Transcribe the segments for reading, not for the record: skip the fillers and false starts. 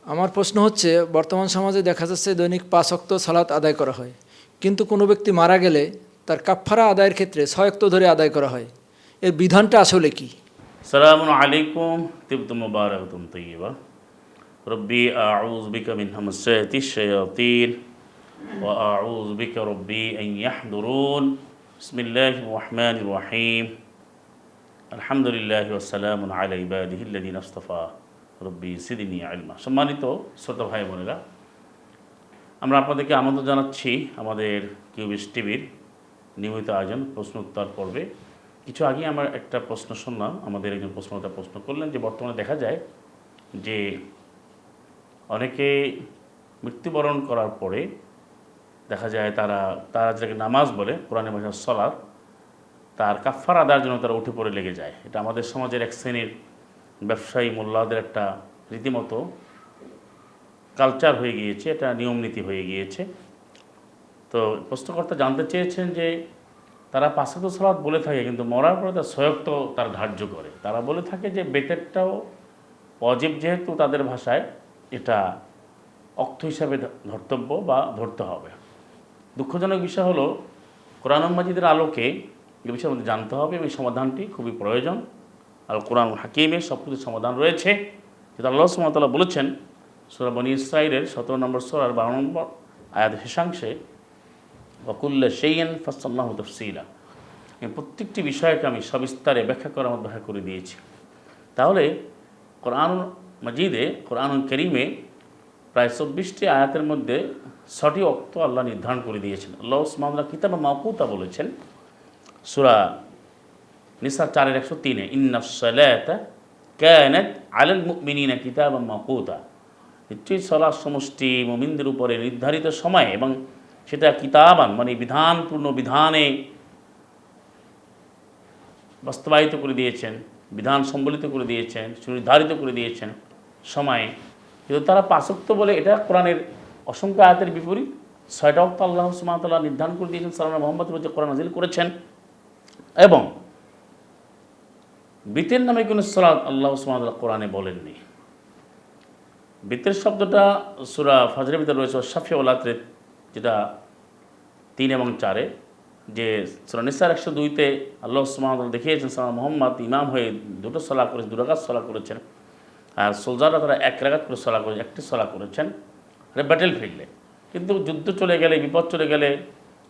আমার প্রশ্ন হচ্ছে, বর্তমান সমাজে দেখা যাচ্ছে দৈনিক 5 ওয়াক্ত সালাত আদায় করা হয়, কিন্তু কোনো ব্যক্তি মারা গেলে তার কাফফারা আদায়ের ক্ষেত্রে 6 ওয়াক্ত ধরে আদায় করা হয়। এর বিধানটা আসলে কি? সালামু আলাইকুম তিবতুম মুবারাকাতুন তাইয়্যিবা রব্বি আউযু বিকা মিন হামাযাতিশ শায়াতিন ওয়া আউযু বিকা রব্বি আন ইয়াহদুরুন বিসমিল্লাহির রহমানির রহিম আলহামদুলিল্লাহি ওয়া সালামুন আলা ইবাদিহিল্লাযিনা ইসতাফা রব্বি জিদনি ইলমা। সম্মানিত শ্রোতা ভাই বোনেরা, আমরা আপনাদেরকে আমন্ত্রণ জানাচ্ছি আমাদের কিউবিস টিভির নিয়মিত আয়োজন প্রশ্ন উত্তর পর্বে। কিছু আগে আমার একটা প্রশ্ন শুনলাম, আমাদের একজন প্রশ্নকর্তা প্রশ্ন করলেন যে বর্তমানে দেখা যায় যে অনেকে মৃত্যুবরণ করার পরে দেখা যায় তারা যেটাকে নামাজ বলে, কোরআনের ভাষায় সালাত, তার কাফফারা আদায়ের জন্য তারা উঠে পড়ে লেগে যায়। এটা আমাদের সমাজের এক শ্রেণীর ব্যবসায়ী মোল্লাদের একটা রীতিমতো কালচার হয়ে গিয়েছে, এটা নিয়ম নীতি হয়ে গিয়েছে। তো প্রশ্নকর্তা জানতে চেয়েছেন যে তারা 5 ওয়াক্ত সালাত বলে থাকে, কিন্তু মরার পরে তার 6 ওয়াক্ত তার ধার্য করে। তারা বলে থাকে যে বেতেরটাও ওয়াজিব, যেহেতু তাদের ভাষায় এটা অক্ত হিসাবে ধর্তব্য বা ধরতে হবে। দুঃখজনক বিষয় হলো, কোরআন মাজিদের আলোকে এই বিষয়ের মধ্যে জানতে হবে এবং সমাধানটি খুবই প্রয়োজন। আর কোরআন হাকিমের সব কিছু সমাধান রয়েছে, যেটা আল্লাহ সুবহানাহু ওয়া তাআলা বলেছেন সূরা বনী ইসরাঈলের 17 নম্বর সূরার 12 নম্বর আয়াতের শেষাংশে, ওয়াকুল্লা শাইইন ফাসসালনাহু তাফসীলা। প্রত্যেকটি বিষয়কে আমি সবিস্তারে ব্যাখ্যা করার মতো ব্যাখ্যা করে দিয়েছি। তাহলে কোরআন মাজিদে, কোরআন কারীমে প্রায় 24টি আয়াতের মধ্যে 6টি ওয়াক্ত আল্লাহ নির্ধারণ করে দিয়েছেন। আল্লাহ সুবহানাহু ওয়া তাআলা কিতাবে মাওকুতা বলেছেন সূরা নিসা 4:103, ইন্নাস সালাতা কানাত আলাল মুমিনিনা কিতাবাম মাওকুতা। নিশ্চয়ই সালাত সমষ্টি মুমিনদের উপরে নির্ধারিত সময়, এবং সেটা কিতাবান মানে বিধানপূর্ণ বিধানে বাস্তবায়িত করে দিয়েছেন, বিধান সম্বলিত করে দিয়েছেন, সুনির্ধারিত করে দিয়েছেন সময়ে। কিন্তু তারা 5 ওয়াক্ত বলে, এটা কোরআনের অসংখ্য আয়াতের বিপরীত। 6টা ওয়াক্ত আল্লাহ সুবহানাহু ওয়া তাআলা নির্ধারণ করে দিয়েছেন, সাল্লাল্লাহু মুহাম্মদের উপর কোরআন নাযিল করেছেন। এবং বিতের নামে কোনো সালাত আল্লাহ সুবহানাহু ওয়া তাআলা কোরআনে বলেননি। বিতের শব্দটা সূরা ফাজরের ভিতরে রয়েছে, শাফি ওয়াল আতর, যেটা 3 এবং 4-এ, যে সূরা নিসার 102-তে আল্লাহ সুবহানাহু ওয়া তাআলা দেখিয়েছেন সাল্লাল্লাহু মুহাম্মদ ইমাম হয়ে 2টো সালাত করেছেন, 2 রাকাত সালাত করেছেন। আর সোলজাররা তারা 1 রাকাত করে সালাত করেছেন, একটি সালাত করেছেন ব্যাটেল ফিল্ডে। কিন্তু যুদ্ধ চলে গেলে, বিপদ চলে গেলে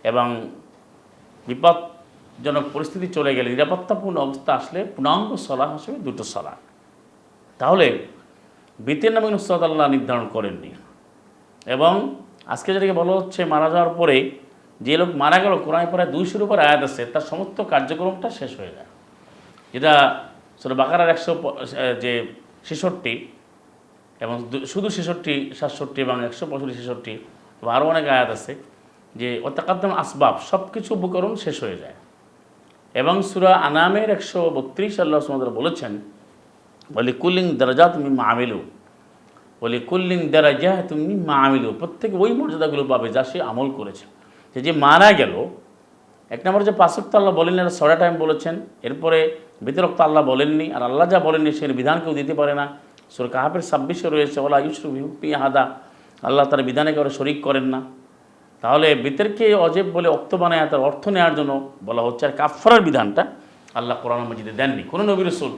এবং বিপদজনক পরিস্থিতি চলে গেলে, নিরাপত্তাপূর্ণ অবস্থা আসলে পূর্ণাঙ্গ সালাত হিসেবে 2টো সালাত। তাহলে বিতের নামে কোনো সালাত আল্লাহ নির্ধারণ করেননি। এবং আজকে যেটাকে বলা হচ্ছে, মারা যাওয়ার পরে যে লোক মারা গেল, কোরআনে প্রায় 200-এর উপর আয়াত আছে, তার সমস্ত কার্যক্রমটা শেষ হয়ে যায়। যেটা সূরা বাকারার 166 এবং শুধু 66, 67 এবং 165, 66 বা আরও অনেক আয়াত আছে, যে ওয়াতাকাদ্দাম আসবাব, সব কিছু উপকরণ শেষ হয়ে যায়। এবং সূরা আনামের 132 আল্লাহ সুবহানাহু ওয়া তাআলা বলেছেন, ওয়ালিকুল্লিন দারাজাতুম মিম্মা আমিলু, ওয়ালিকুল্লিন দারাজাতুম মিম্মা আমিলু, প্রত্যেকে ওই মর্যাদাগুলো পাবে যা সে আমল করেছে। যে মারা গেল, 1 নম্বর যে 5 ওয়াক্ত আল্লাহ বলেননি, এটা 6টা টাইম বলেছেন। এরপরে বিতের ওয়াক্ত আল্লাহ বলেননি, আর আল্লাহ যা বলেননি সে বিধান কেউ দিতে পারে না। সূরা কাহাফের 26-এ রয়েছে, ওয়ালা ইউশরিকু বিহি আহাদা, আল্লাহ তার বিধানে কারো শরিক করেন না। তাহলে বিতেরকে অজেব বলে ওয়াক্ত বানায় তার অর্থ নেওয়ার জন্য বলা হচ্ছে। আর কাফফারার বিধানটা আল্লাহ কোরআন মাজিদে দেননি। কোনো নবী রাসূল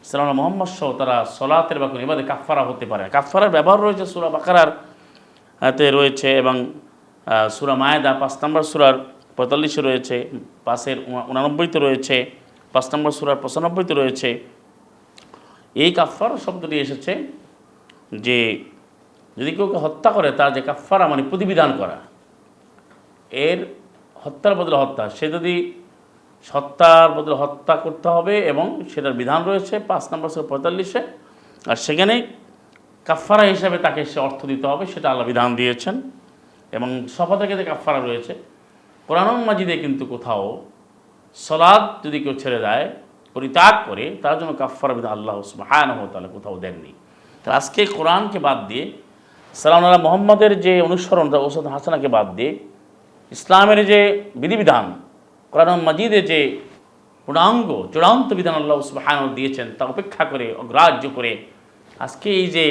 সাল্লাল্লাহু মুহাম্মদ সহ তারা সলাতের বা কোনো ইবাদতে কাফফারা হতে পারে না। কাফফারার ব্যবহার রয়েছে সূরা বাকারার হাতে রয়েছে, এবং সূরা মায়েদা 5 নম্বর সূরার 45-এ রয়েছে, 5-এর 89-তে রয়েছে, 5 নম্বর সূরার 95-তে রয়েছে। এই কাফফারা শব্দটি এসেছে যে যদি কেউকে হত্যা করে, তার যে কাফফারা মানে প্রতিবিধান করা, এর হত্যার বদলে হত্যা, সে যদি হত্যার বদলে হত্যা করতে হবে, এবং সেটার বিধান রয়েছে 5 নম্বর সূরা 45-এ। আর সেখানে কাফফারা হিসাবে তাকে সে অর্থ দিতে হবে, সেটা আল্লাহ বিধান দিয়েছেন। এবং শপথের ক্ষেত্রে কাফফারা রয়েছে। কোরআন মাজিদে কিন্তু কোথাও সালাত যদি কেউ ছেড়ে দেয়, পরিত্যাগ করে, তার জন্য কাফফারা বিধান আল্লাহ সুবহানাহু ওয়া তাআলা কোথাও দেননি। তাহলে আজকে কোরআনকে বাদ দিয়ে, সাল্লাল্লাহু মুহাম্মদের যে অনুসরণ, ওসদ হাসানাকে বাদ দিয়ে, ইসলামের যে বিধিবিধান, কোরআন মাজিদে যে পূর্ণাঙ্গ চূড়ান্ত বিধান আল্লাহ সুবহানাহু দিয়েছেন, তা উপেক্ষা করে, অগ্রাহ্য করে আজকে এই যে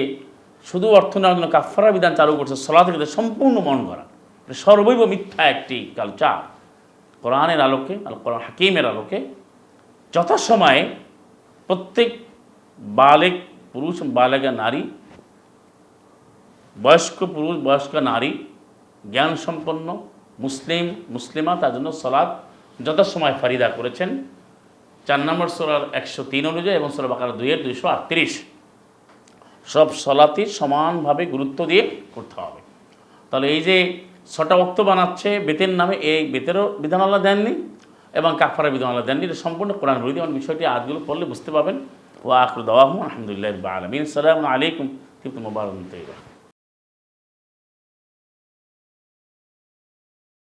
শুধু অর্থ নেওয়ার জন্য কাফারা বিধান চালু করছে সালাতের ক্ষেত্রে সম্পূর্ণ মন করা, এটা সর্বৈব মিথ্যা একটি কালচার। কোরআনের আলোকে, আল কোরআন হাকিমের আলোকে যথাসময়ে প্রত্যেক বালেগ পুরুষ, বালেগা নারী, বয়স্ক পুরুষ, বয়স্ক নারী, জ্ঞান সম্পন্ন মুসলিম মুসলিমা তার জন্য সালাত যথাসময় ফারিদা করেছেন 4 নম্বর সূরার 103 অনুযায়ী এবং সূরা বাকারা 2-এর 238। সব সালাতই সমানভাবে গুরুত্ব দিয়ে করতে হবে। তাহলে এই যে 6টা ওয়াক্ত বানাচ্ছে বেতের নামে, এই বেতেরও বিধান আল্লাহ দেননি এবং কাফারের বিধান আল্লাহ দেননি, এটা সম্পূর্ণ কোরআন বিরোধী। আমার বিষয়টি আজগুলো পড়লে বুঝতে পারবেন। ওয়া আখিরু দাওয়াহুম আলহামদুলিল্লাহি রাব্বিল আলামিন। আসসালামু আলাইকুম। তিবতুম মুবারাকাতুন তাইয়্যিবা।